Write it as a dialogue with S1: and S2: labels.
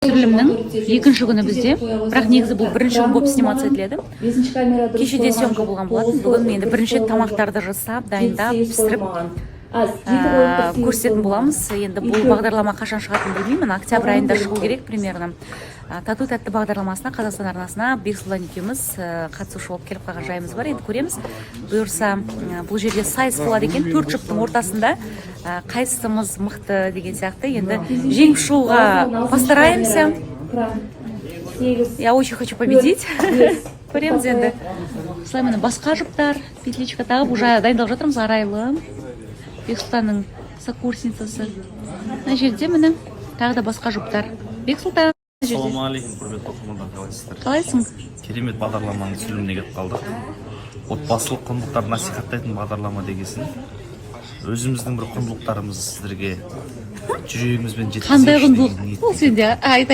S1: түсірілімнің екінші күні бізде, бірақ негізі бұл бірінші күн болып снимация етіледі. Кешеде съемка болған болатын. Бүгін енді бірінші тамақтарды жасап, дайындап, пісіріп көрсететін боламыз. Енді бұл бағдарлама қашан шығатынын білмеймін. Октябрь айында шығу керек примерно. Тату тәтті бағдарламасына, Қазақстан арнасына Бексұлан екеуміз қатысушы болып келіп қалған жайымыз бар. Енді көреміз. Бұйырса, бұл жерде сайыс болады екен. 4 жұптың ортасында қайсымыз мықты деген сияқты. Енді жеңіп шығуға постараемся. Я очень хочу победить. Көреміз енді. Осылай міне басқа жұптар, петличка тағып, уже дайындалып жатырмыз. Арайлы, Бексұлтанның сокурсницасы. Мына жерде міне тағы да басқа жұптар. Бексұлтан.
S2: Ассалаумағалейкум, құрметті оқырмандар, қалайсыздар?
S1: Қалайсың?
S2: Керемет бағдарламаның түсіріліміне келіп қалдық. Отбасылық құндылықтарды насихаттайтын бағдарлама дегесін. Өзіміздің бір құндылықтарымызды сіздерге жүрегімізбен жеткізейік.
S1: Қандай құндылық? Ол сенде айтайын.